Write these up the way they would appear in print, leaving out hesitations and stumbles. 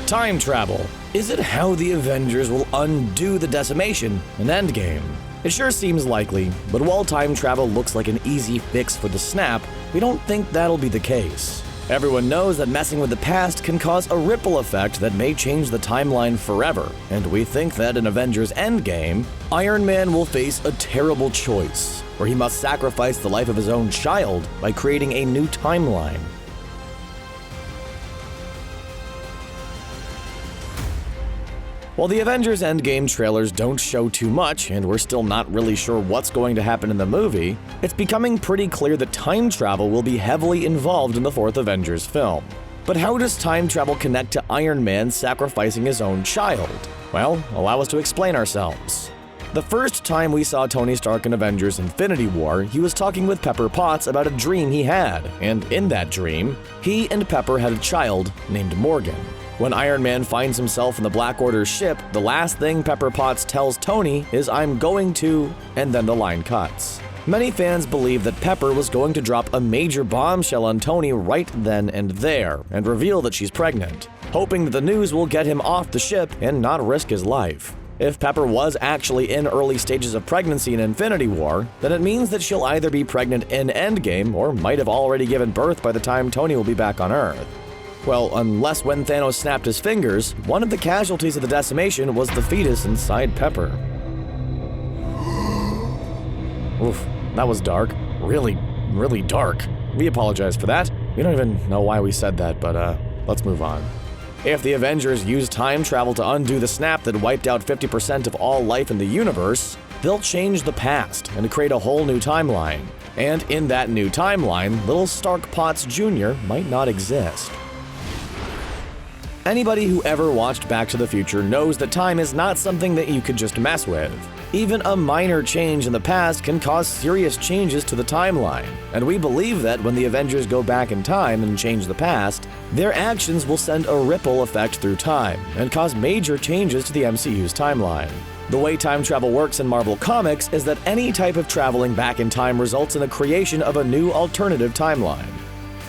Time travel. Is it how the Avengers will undo the decimation in Endgame? It sure seems likely, but while time travel looks like an easy fix for the snap, we don't think that'll be the case. Everyone knows that messing with the past can cause a ripple effect that may change the timeline forever, and we think that in Avengers Endgame, Iron Man will face a terrible choice, where he must sacrifice the life of his own child by creating a new timeline. While the Avengers Endgame trailers don't show too much, and we're still not really sure what's going to happen in the movie, it's becoming pretty clear that time travel will be heavily involved in the fourth Avengers film. But how does time travel connect to Iron Man sacrificing his own child? Well, allow us to explain ourselves. The first time we saw Tony Stark in Avengers Infinity War, he was talking with Pepper Potts about a dream he had, and in that dream, he and Pepper had a child named Morgan. When Iron Man finds himself in the Black Order's ship, the last thing Pepper Potts tells Tony is, "I'm going to," and then the line cuts. Many fans believe that Pepper was going to drop a major bombshell on Tony right then and there, and reveal that she's pregnant, hoping that the news will get him off the ship and not risk his life. If Pepper was actually in early stages of pregnancy in Infinity War, then it means that she'll either be pregnant in Endgame or might have already given birth by the time Tony will be back on Earth. Well, unless when Thanos snapped his fingers, one of the casualties of the decimation was the fetus inside Pepper. Oof, that was dark. Really, really dark. We apologize for that. We don't even know why we said that, but let's move on. If the Avengers use time travel to undo the snap that wiped out 50% of all life in the universe, they'll change the past and create a whole new timeline. And in that new timeline, little Stark Potts Jr. might not exist. Anybody who ever watched Back to the Future knows that time is not something that you could just mess with. Even a minor change in the past can cause serious changes to the timeline, and we believe that when the Avengers go back in time and change the past, their actions will send a ripple effect through time and cause major changes to the MCU's timeline. The way time travel works in Marvel Comics is that any type of traveling back in time results in the creation of a new alternative timeline.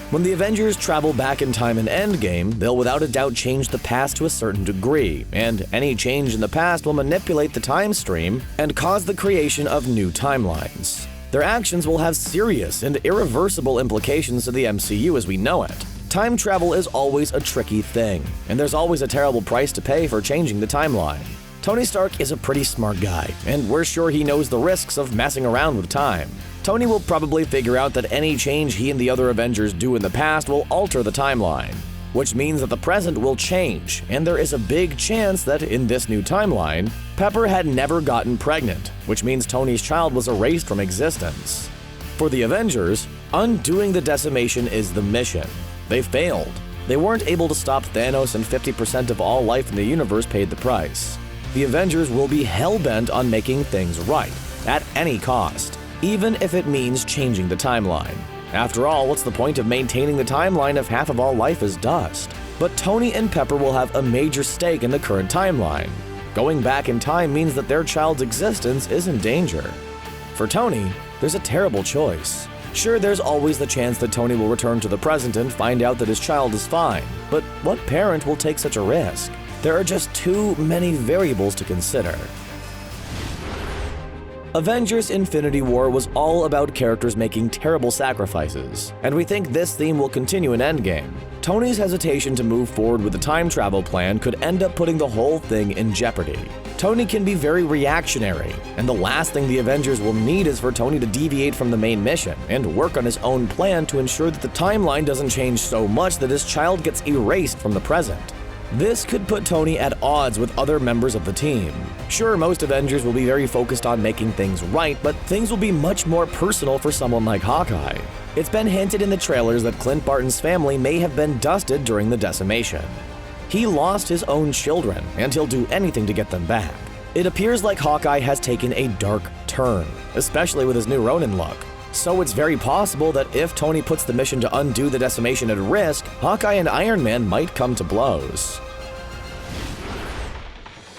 When the Avengers travel back in time in Endgame, they'll without a doubt change the past to a certain degree, and any change in the past will manipulate the time stream and cause the creation of new timelines. Their actions will have serious and irreversible implications to the MCU as we know it. Time travel is always a tricky thing, and there's always a terrible price to pay for changing the timeline. Tony Stark is a pretty smart guy, and we're sure he knows the risks of messing around with time. Tony will probably figure out that any change he and the other Avengers do in the past will alter the timeline, which means that the present will change, and there is a big chance that in this new timeline, Pepper had never gotten pregnant, which means Tony's child was erased from existence. For the Avengers, undoing the decimation is the mission. They failed. They weren't able to stop Thanos, and 50% of all life in the universe paid the price. The Avengers will be hell-bent on making things right, at any cost, even if it means changing the timeline. After all, what's the point of maintaining the timeline if half of all life is dust? But Tony and Pepper will have a major stake in the current timeline. Going back in time means that their child's existence is in danger. For Tony, there's a terrible choice. Sure, there's always the chance that Tony will return to the present and find out that his child is fine, but what parent will take such a risk? There are just too many variables to consider. Avengers Infinity War was all about characters making terrible sacrifices, and we think this theme will continue in Endgame. Tony's hesitation to move forward with the time travel plan could end up putting the whole thing in jeopardy. Tony can be very reactionary, and the last thing the Avengers will need is for Tony to deviate from the main mission and work on his own plan to ensure that the timeline doesn't change so much that his child gets erased from the present. This could put Tony at odds with other members of the team. Sure, most Avengers will be very focused on making things right, but things will be much more personal for someone like Hawkeye. It's been hinted in the trailers that Clint Barton's family may have been dusted during the decimation. He lost his own children, and he'll do anything to get them back. It appears like Hawkeye has taken a dark turn, especially with his new Ronin look. So it's very possible that if Tony puts the mission to undo the decimation at risk, Hawkeye and Iron Man might come to blows.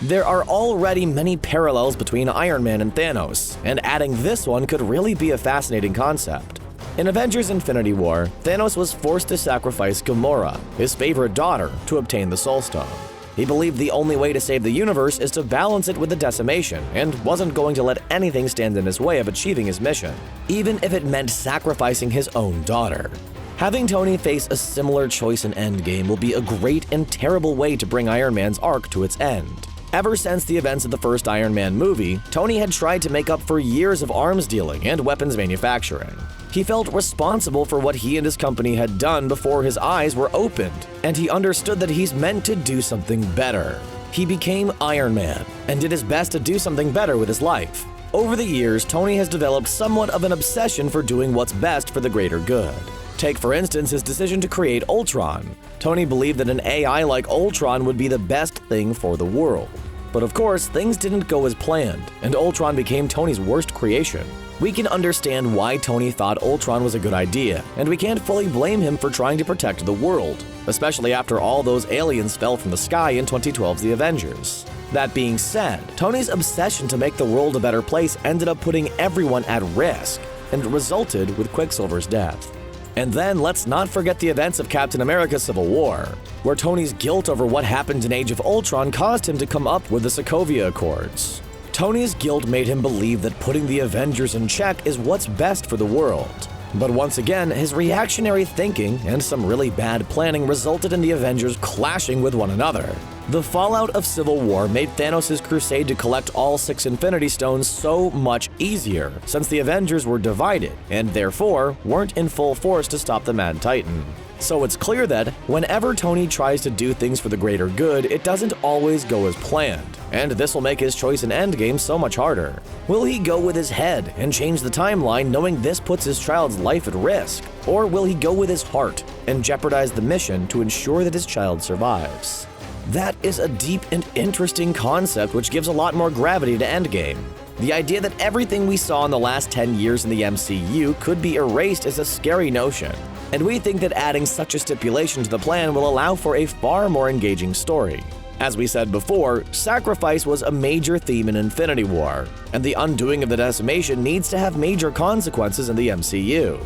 There are already many parallels between Iron Man and Thanos, and adding this one could really be a fascinating concept. In Avengers Infinity War, Thanos was forced to sacrifice Gamora, his favorite daughter, to obtain the Soul Stone. He believed the only way to save the universe is to balance it with the decimation, and wasn't going to let anything stand in his way of achieving his mission, even if it meant sacrificing his own daughter. Having Tony face a similar choice in Endgame will be a great and terrible way to bring Iron Man's arc to its end. Ever since the events of the first Iron Man movie, Tony had tried to make up for years of arms dealing and weapons manufacturing. He felt responsible for what he and his company had done before his eyes were opened, and he understood that he's meant to do something better. He became Iron Man and did his best to do something better with his life. Over the years, Tony has developed somewhat of an obsession for doing what's best for the greater good. Take, for instance, his decision to create Ultron. Tony believed that an AI like Ultron would be the best thing for the world. But of course, things didn't go as planned, and Ultron became Tony's worst creation. We can understand why Tony thought Ultron was a good idea, and we can't fully blame him for trying to protect the world, especially after all those aliens fell from the sky in 2012's The Avengers. That being said, Tony's obsession to make the world a better place ended up putting everyone at risk, and resulted with Quicksilver's death. And then let's not forget the events of Captain America: Civil War, where Tony's guilt over what happened in Age of Ultron caused him to come up with the Sokovia Accords. Tony's guilt made him believe that putting the Avengers in check is what's best for the world. But once again, his reactionary thinking and some really bad planning resulted in the Avengers clashing with one another. The fallout of Civil War made Thanos' crusade to collect all 6 Infinity Stones so much easier, since the Avengers were divided and therefore weren't in full force to stop the Mad Titan. So it's clear that whenever Tony tries to do things for the greater good, it doesn't always go as planned, and this will make his choice in Endgame so much harder. Will he go with his head and change the timeline knowing this puts his child's life at risk? Or will he go with his heart and jeopardize the mission to ensure that his child survives? That is a deep and interesting concept which gives a lot more gravity to Endgame. The idea that everything we saw in the last 10 years in the MCU could be erased is a scary notion, and we think that adding such a stipulation to the plan will allow for a far more engaging story. As we said before, sacrifice was a major theme in Infinity War, and the undoing of the decimation needs to have major consequences in the MCU.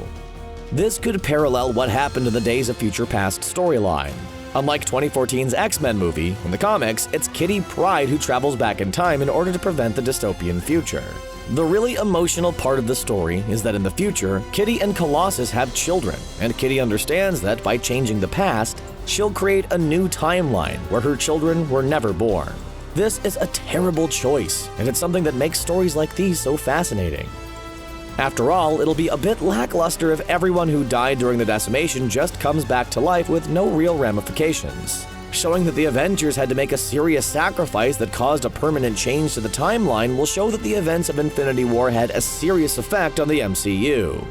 This could parallel what happened in the Days of Future Past storyline. Unlike 2014's X-Men movie, in the comics, it's Kitty Pryde who travels back in time in order to prevent the dystopian future. The really emotional part of the story is that in the future, Kitty and Colossus have children, and Kitty understands that by changing the past, she'll create a new timeline where her children were never born. This is a terrible choice, and it's something that makes stories like these so fascinating. After all, it'll be a bit lackluster if everyone who died during the decimation just comes back to life with no real ramifications. Showing that the Avengers had to make a serious sacrifice that caused a permanent change to the timeline will show that the events of Infinity War had a serious effect on the MCU.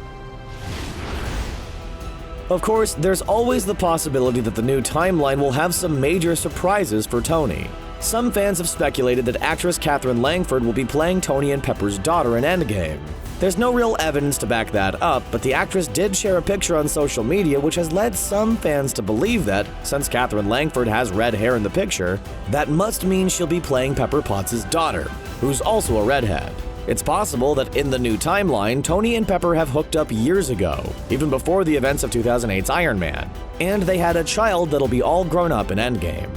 Of course, there's always the possibility that the new timeline will have some major surprises for Tony. Some fans have speculated that actress Catherine Langford will be playing Tony and Pepper's daughter in Endgame. There's no real evidence to back that up, but the actress did share a picture on social media which has led some fans to believe that, since Catherine Langford has red hair in the picture, that must mean she'll be playing Pepper Potts' daughter, who's also a redhead. It's possible that in the new timeline, Tony and Pepper have hooked up years ago, even before the events of 2008's Iron Man, and they had a child that'll be all grown up in Endgame.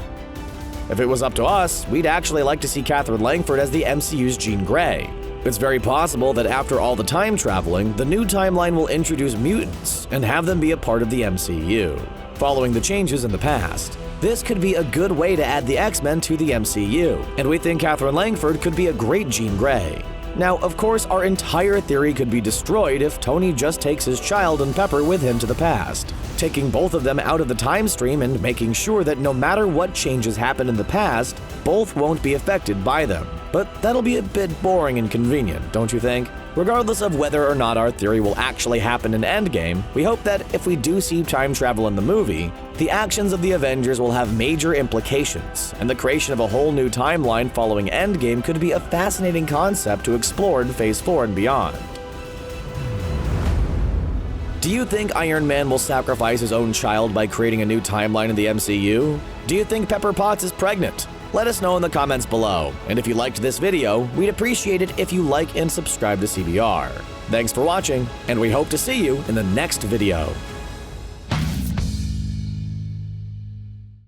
If it was up to us, we'd actually like to see Catherine Langford as the MCU's Jean Grey. It's very possible that after all the time traveling, the new timeline will introduce mutants and have them be a part of the MCU, following the changes in the past. This could be a good way to add the X-Men to the MCU, and we think Catherine Langford could be a great Jean Grey. Now, of course, our entire theory could be destroyed if Tony just takes his child and Pepper with him to the past, taking both of them out of the time stream and making sure that no matter what changes happen in the past, both won't be affected by them. But that'll be a bit boring and convenient, don't you think? Regardless of whether or not our theory will actually happen in Endgame, we hope that if we do see time travel in the movie, the actions of the Avengers will have major implications, and the creation of a whole new timeline following Endgame could be a fascinating concept to explore in Phase 4 and beyond. Do you think Iron Man will sacrifice his own child by creating a new timeline in the MCU? Do you think Pepper Potts is pregnant? Let us know in the comments below, and if you liked this video, we'd appreciate it if you like and subscribe to CBR. Thanks for watching, and we hope to see you in the next video.